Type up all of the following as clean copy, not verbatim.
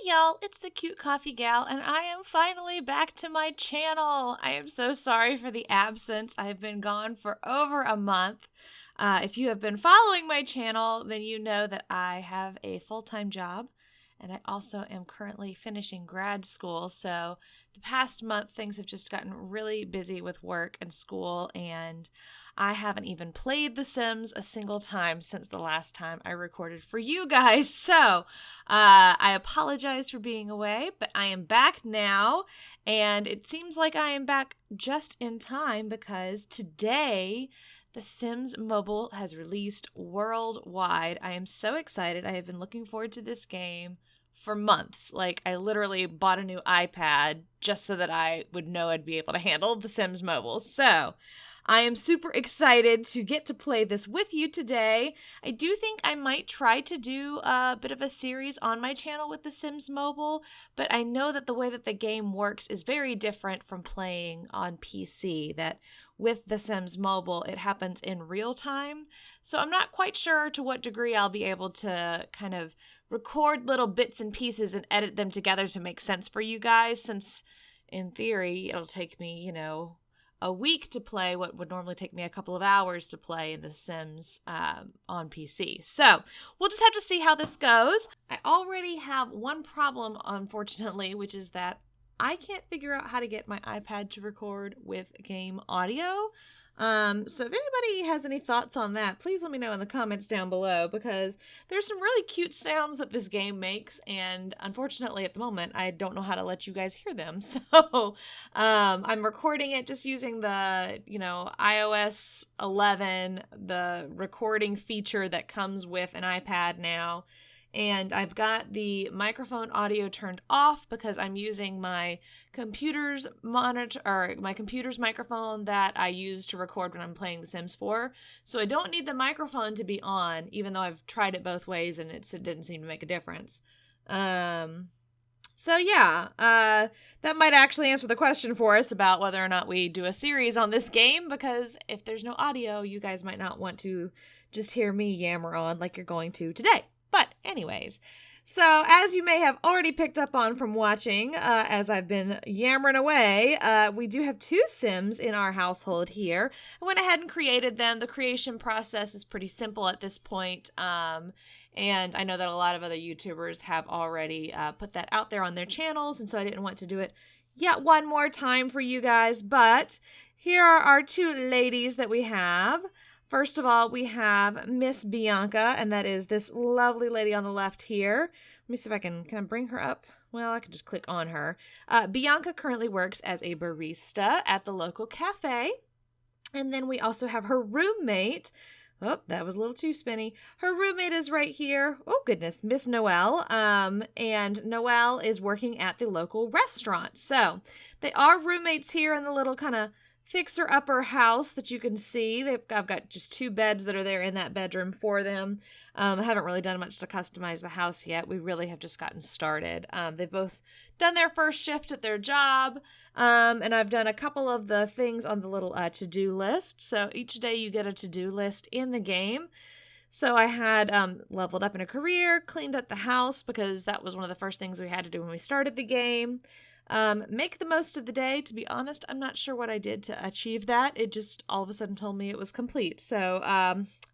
y'all, it's the Cute Coffee Gal, and I am finally back to my channel. I am so sorry for the absence. I've been gone for over a month. If you have been following my channel, then you know that I have a full-time job, and I also am currently finishing grad school. So the past month, things have just gotten really busy with work and school, and I haven't even played The Sims a single time since the last time I recorded for you guys. So I apologize for being away, but I am back now, and it seems like I am back just in time because today The Sims Mobile has released worldwide. I am so excited. I have been looking forward to this game for months. Like, I literally bought a new iPad just so that I would know I'd be able to handle The Sims Mobile. So I am super excited to get to play this with you today. I do think I might try to do a bit of a series on my channel with The Sims Mobile, but I know that the way that the game works is very different from playing on PC, that with The Sims Mobile, it happens in real time. So I'm not quite sure to what degree I'll be able to kind of record little bits and pieces and edit them together to make sense for you guys, since in theory, it'll take me, a week to play what would normally take me a couple of hours to play in The Sims on PC. So we'll just have to see how this goes. I already have one problem, unfortunately, which is that I can't figure out how to get my iPad to record with game audio. So if anybody has any thoughts on that, please let me know in the comments down below, because there's some really cute sounds that this game makes, and unfortunately at the moment I don't know how to let you guys hear them. So I'm recording it just using the iOS 11, the recording feature that comes with an iPad now. And I've got the microphone audio turned off because I'm using my computer's monitor, or my computer's microphone that I use to record when I'm playing The Sims 4. So I don't need the microphone to be on, even though I've tried it both ways and it didn't seem to make a difference. So yeah, that might actually answer the question for us about whether or not we do a series on this game, because if there's no audio, you guys might not want to just hear me yammer on like you're going to today. But anyways, so as you may have already picked up on from watching, as I've been yammering away, we do have 2 Sims in our household here. I went ahead and created them. The creation process is pretty simple at this point, and I know that a lot of other YouTubers have already put that out there on their channels, and so I didn't want to do it yet one more time for you guys. But here are our 2 ladies that we have. First of all, we have Miss Bianca, and that is this lovely lady on the left here. Let me see if I can bring her up? Well, I can just click on her. Bianca currently works as a barista at the local cafe. And then we also have her roommate. Oh, that was a little too spinny. Her roommate is right here. Oh, goodness, Miss Noelle. And Noelle is working at the local restaurant. So they are roommates here in the little kind of fixer-upper house that you can see. I've got just 2 beds that are there in that bedroom for them. I haven't really done much to customize the house yet. We really have just gotten started. They've both done their first shift at their job, and I've done a couple of the things on the little to-do list. So each day you get a to-do list in the game. So I had leveled up in a career, cleaned up the house, because that was one of the first things we had to do when we started the game. Make the most of the day. To be honest, I'm not sure what I did to achieve that. It just all of a sudden told me it was complete. So,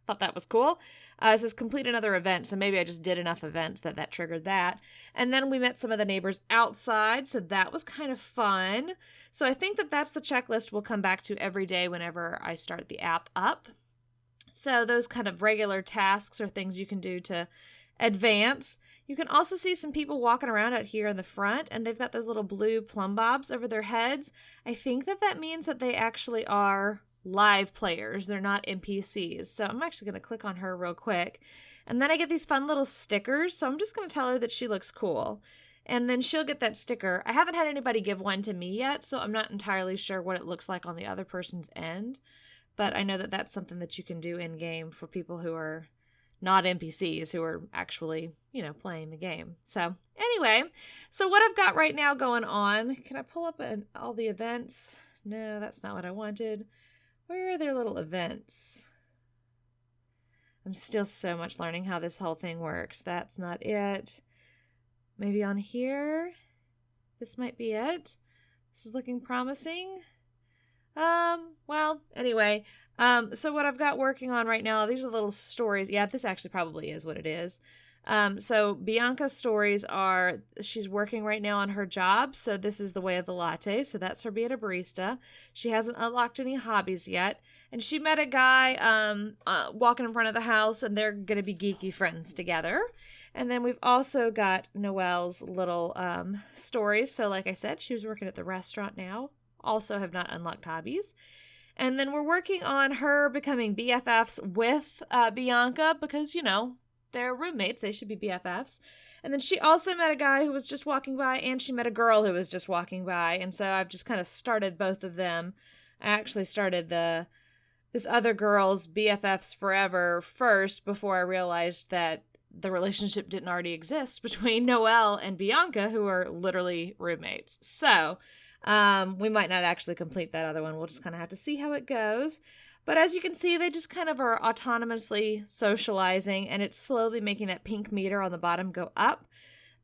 thought that was cool. It says complete another event. So maybe I just did enough events that triggered that. And then we met some of the neighbors outside. So that was kind of fun. So I think that's the checklist we'll come back to every day whenever I start the app up. So those kind of regular tasks are things you can do to advance. You can also see some people walking around out here in the front, and they've got those little blue plumb bobs over their heads. I think that means that they actually are live players. They're not NPCs. So I'm actually going to click on her real quick. And then I get these fun little stickers. So I'm just going to tell her that she looks cool. And then she'll get that sticker. I haven't had anybody give one to me yet, so I'm not entirely sure what it looks like on the other person's end. But I know that that's something that you can do in-game for people who are not NPCs, who are actually, playing the game. So anyway, so what I've got right now going on, can I pull up all the events? No, that's not what I wanted. Where are their little events? I'm still so much learning how this whole thing works. That's not it. maybe on here. This might be it. This is looking promising. Well, anyway, so what I've got working on right now, these are little stories. Yeah, this actually probably is what it is. So Bianca's stories are, she's working right now on her job. So this is the way of the latte. So that's her being a barista. She hasn't unlocked any hobbies yet. And she met a guy, walking in front of the house, and they're going to be geeky friends together. And then we've also got Noelle's little, stories. So like I said, she was working at the restaurant now. Also have not unlocked hobbies. And then we're working on her becoming BFFs with, Bianca because, you know, they're roommates. They should be BFFs. And then she also met a guy who was just walking by, and she met a girl who was just walking by. And so I've just kind of started both of them. I actually started this other girl's BFFs forever first before I realized that the relationship didn't already exist between Noelle and Bianca, who are literally roommates. So we might not actually complete that other one. We'll just kind of have to see how it goes. But as you can see, they just kind of are autonomously socializing, and it's slowly making that pink meter on the bottom go up.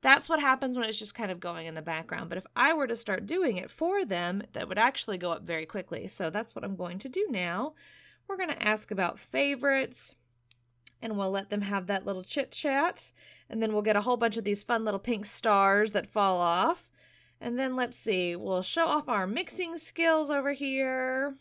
That's what happens when it's just kind of going in the background. But if I were to start doing it for them, that would actually go up very quickly. So that's what I'm going to do now. We're going to ask about favorites, and we'll let them have that little chit chat. And then we'll get a whole bunch of these fun little pink stars that fall off. And then let's see, we'll show off our mixing skills over here.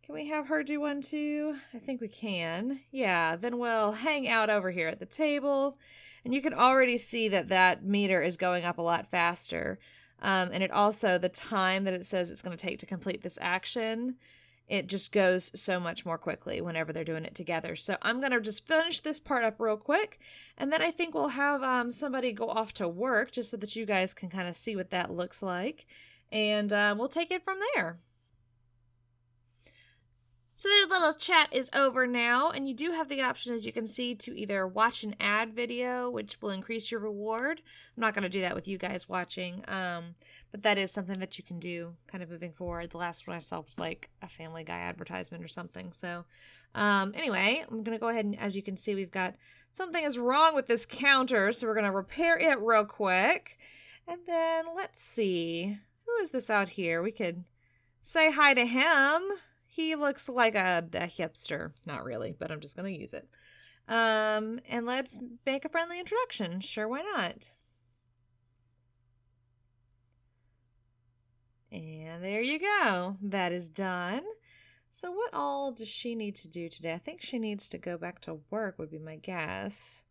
Can we have her do one too? I think we can. Yeah, then we'll hang out over here at the table. And you can already see that that meter is going up a lot faster. And it also, the time that it says it's going to take to complete this action, it just goes so much more quickly whenever they're doing it together. So I'm going to just finish this part up real quick. And then I think we'll have somebody go off to work just so that you guys can kind of see what that looks like. And we'll take it from there. So their little chat is over now, and you do have the option, as you can see, to either watch an ad video, which will increase your reward. I'm not going to do that with you guys watching, but that is something that you can do kind of moving forward. The last one I saw was like a Family Guy advertisement or something. So anyway, I'm going to go ahead and, as you can see, we've got something is wrong with this counter, so we're going to repair it real quick. And then let's see, who is this out here? We could say hi to him. He looks like a hipster. Not really, but I'm just going to use it. And let's make a friendly introduction. Sure, why not? And there you go. That is done. So what all does she need to do today? I think she needs to go back to work would be my guess.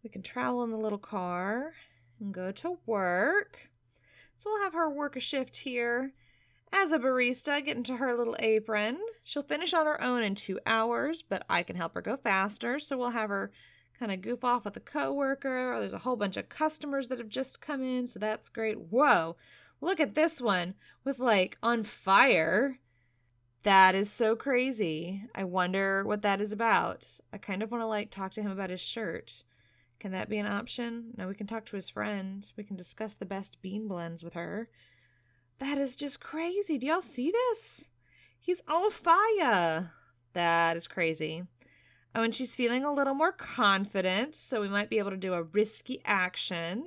We can travel in the little car and go to work. So we'll have her work a shift here as a barista, get into her little apron. She'll finish on her own in 2 hours, but I can help her go faster. So we'll have her kind of goof off with a coworker. Or there's a whole bunch of customers that have just come in, so that's great. Whoa, look at this one with like on fire. That is so crazy. I wonder what that is about. I kind of want to like talk to him about his shirt. Can that be an option? No, we can talk to his friend. We can discuss the best bean blends with her. That is just crazy. Do y'all see this? He's on fire. That is crazy. Oh, and she's feeling a little more confident, so we might be able to do a risky action.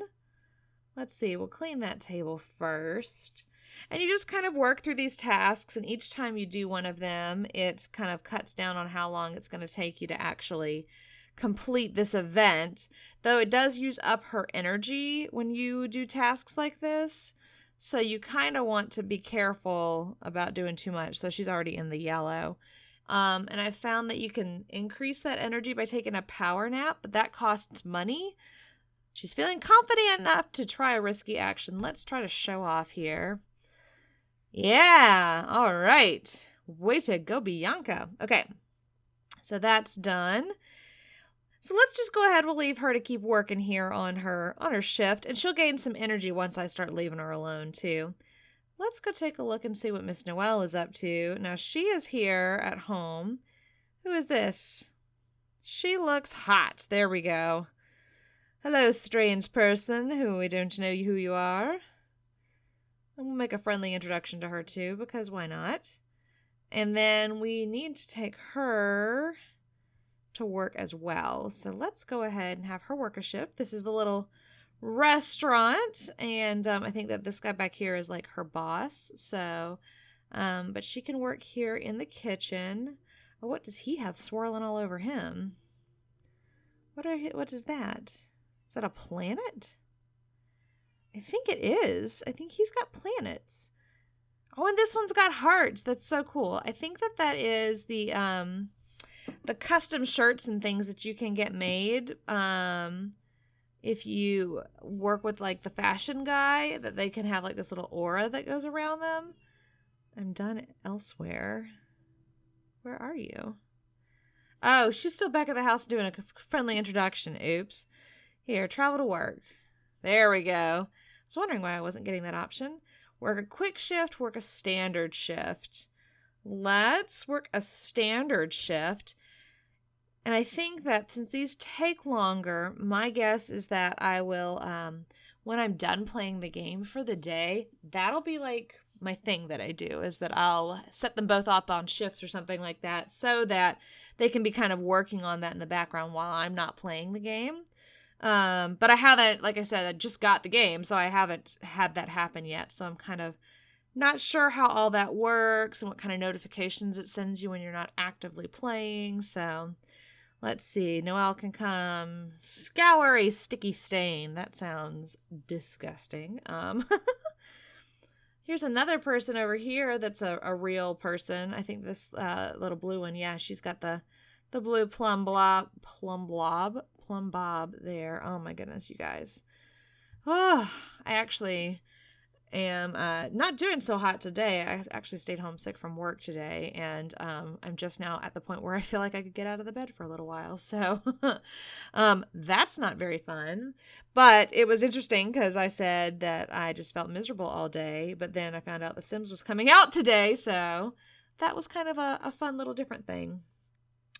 Let's see. We'll clean that table first. And you just kind of work through these tasks, and each time you do one of them, it kind of cuts down on how long it's going to take you to actually complete this event, though it does use up her energy when you do tasks like this. So you kind of want to be careful about doing too much. So she's already in the yellow. And I found that you can increase that energy by taking a power nap, but that costs money. She's feeling confident enough to try a risky action. Let's try to show off here. Yeah, all right. Way to go, Bianca. Okay, so that's done. So let's just go ahead. We'll leave her to keep working here on her shift, and she'll gain some energy once I start leaving her alone too. Let's go take a look and see what Miss Noelle is up to. Now she is here at home. Who is this? She looks hot. There we go. Hello, strange person who we don't know who you are. And we'll make a friendly introduction to her too, because why not? And then we need to take her to work as well. So let's go ahead and have her work a shift. This is the little restaurant, and I think that this guy back here is like her boss. So, but she can work here in the kitchen. Oh, what does he have swirling all over him? What is that? Is that a planet? I think it is. I think he's got planets. Oh, and this one's got hearts. That's so cool. I think that is the custom shirts and things that you can get made if you work with like the fashion guy, that they can have like this little aura that goes around them. I'm done elsewhere. Where are you? Oh, she's still back at the house doing a friendly introduction. Oops. Here, travel to work. There we go. I was wondering why I wasn't getting that option. Work a quick shift, work a standard shift. Let's work a standard shift. And I think that since these take longer, my guess is that I will, when I'm done playing the game for the day, that'll be like my thing that I do, is that I'll set them both up on shifts or something like that so that they can be kind of working on that in the background while I'm not playing the game. But I haven't, like I said, I just got the game, so I haven't had that happen yet. So I'm kind of not sure how all that works and what kind of notifications it sends you when you're not actively playing. So let's see. Noelle can come scour a sticky stain. That sounds disgusting. Here's another person over here that's a real person. I think this little blue one, yeah, she's got the blue plum bob there. Oh my goodness, you guys. Oh, I actually am not doing so hot today. I actually stayed home sick from work today, and I'm just now at the point where I feel like I could get out of the bed for a little while. So that's not very fun. But it was interesting because I said that I just felt miserable all day, but then I found out The Sims was coming out today, so that was kind of a fun little different thing.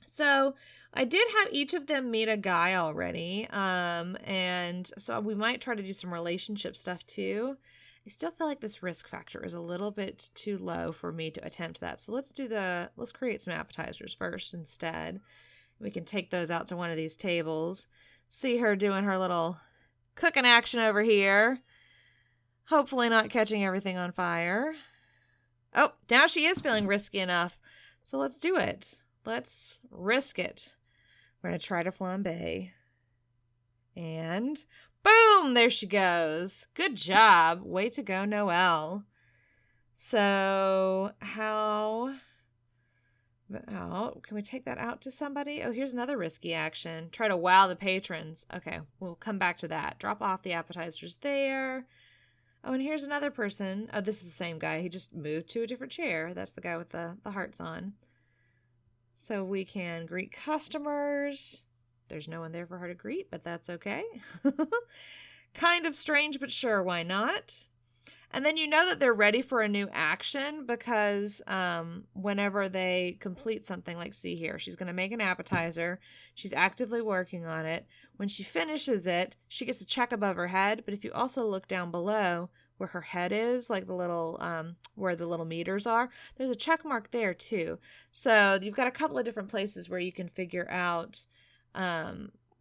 So I did have each of them meet a guy already, and so we might try to do some relationship stuff too. I still feel like this risk factor is a little bit too low for me to attempt that. So let's create some appetizers first instead. We can take those out to one of these tables. See her doing her little cooking action over here. Hopefully not catching everything on fire. Oh, now she is feeling risky enough. So let's do it. Let's risk it. We're going to try to flambe. And boom, there she goes. Good job. Way to go, Noelle. So how can we take that out to somebody? Oh, here's another risky action. Try to wow the patrons. Okay, we'll come back to that. Drop off the appetizers there. Oh, and here's another person. Oh, this is the same guy. He just moved to a different chair. That's the guy with the hearts on. So we can greet customers. There's no one there for her to greet, but that's okay. Kind of strange, but sure, why not? And then you know that they're ready for a new action because whenever they complete something, like see here, she's going to make an appetizer. She's actively working on it. When she finishes it, she gets a check above her head. But if you also look down below where her head is, like the little, where the little meters are, there's a check mark there too. So you've got a couple of different places where you can figure out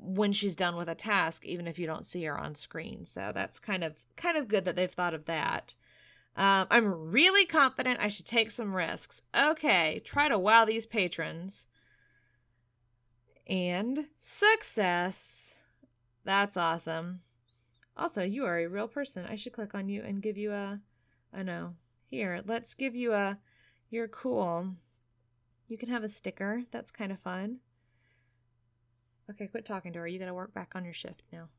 when she's done with a task, even if you don't see her on screen. So that's kind of good that they've thought of that. I'm really confident I should take some risks. Okay, try to wow these patrons. And success. That's awesome. Also, you are a real person. I should click on you and give you no. Here, let's give you you're cool. You can have a sticker. That's kind of fun. Okay, quit talking to her. You gotta work back on your shift now.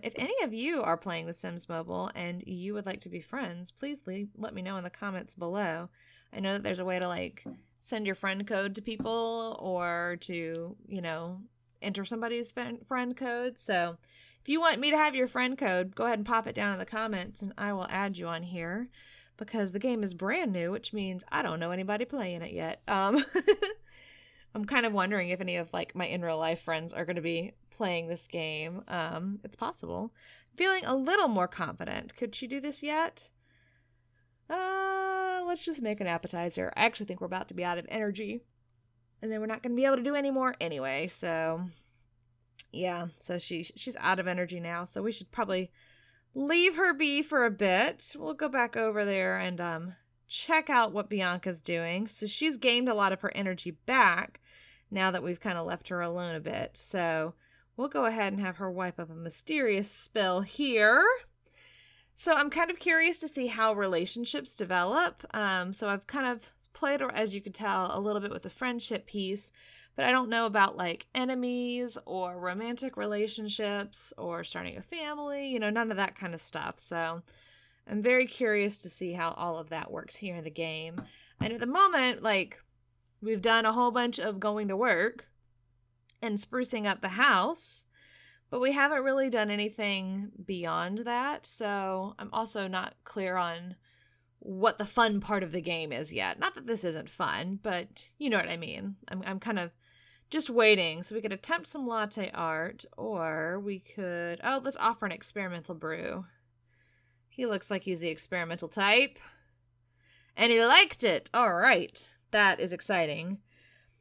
If any of you are playing The Sims Mobile and you would like to be friends, please let me know in the comments below. I know that there's a way to like send your friend code to people or to, enter somebody's friend code. So if you want me to have your friend code, go ahead and pop it down in the comments and I will add you on here because the game is brand new, which means I don't know anybody playing it yet. I'm kind of wondering if any of like my in real life friends are going to be playing this game. It's possible. Feeling a little more confident. Could she do this yet? Let's just make an appetizer. I actually think we're about to be out of energy. And then we're not going to be able to do any more anyway. So, Yeah, so she's out of energy now, so we should probably leave her be for a bit. We'll go back over there and check out what Bianca's doing. So she's gained a lot of her energy back now that we've kind of left her alone a bit. So we'll go ahead and have her wipe up a mysterious spill here. So I'm kind of curious to see how relationships develop. So I've kind of played, as you could tell, a little bit with the friendship piece, but I don't know about like enemies or romantic relationships or starting a family, you know, none of that kind of stuff. So I'm very curious to see how all of that works here in the game. And at the moment, like, we've done a whole bunch of going to work and sprucing up the house, but we haven't really done anything beyond that. So I'm also not clear on what the fun part of the game is yet. Not that this isn't fun, but you know what I mean. I'm kind of just waiting. So we could attempt some latte art, or we could, let's offer an experimental brew. He looks like he's the experimental type. And he liked it. All right. That is exciting.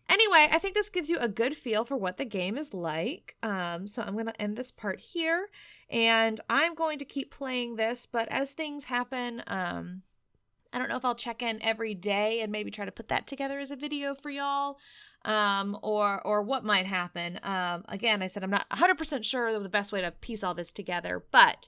Anyway, I think this gives you a good feel for what the game is like. So I'm going to end this part here. And I'm going to keep playing this, but as things happen, I don't know if I'll check in every day and maybe try to put that together as a video for y'all. Or what might happen. Again, I said I'm not 100% sure of the best way to piece all this together, but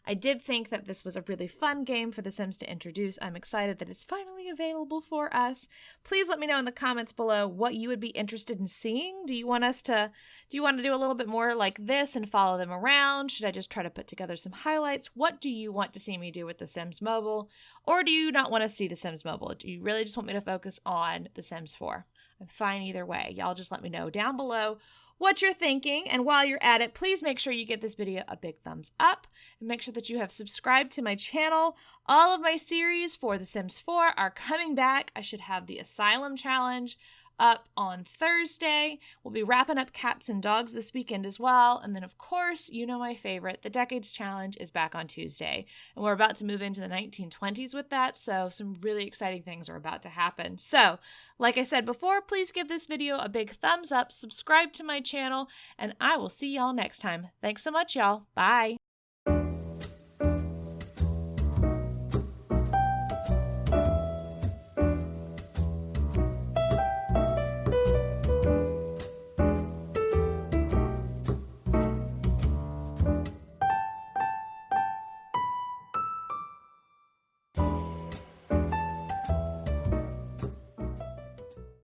I did think that this was a really fun game for The Sims to introduce. I'm excited that it's finally available for us. Please let me know in the comments below what you would be interested in seeing. Do you want to do a little bit more like this and follow them around? Should I just try to put together some highlights? What do you want to see me do with The Sims Mobile? Or do you not want to see The Sims Mobile? Do you really just want me to focus on The Sims 4? I'm fine either way. Y'all just let me know down below what you're thinking, and while you're at it, please make sure you give this video a big thumbs up and make sure that you have subscribed to my channel. All of my series for The Sims 4 are coming back. I should have the Asylum Challenge up on Thursday. We'll be wrapping up Cats and Dogs this weekend as well. And then, of course, you know my favorite, the Decades Challenge is back on Tuesday. And we're about to move into the 1920s with that, so some really exciting things are about to happen. So, like I said before, please give this video a big thumbs up, subscribe to my channel, and I will see y'all next time. Thanks so much, y'all. Bye.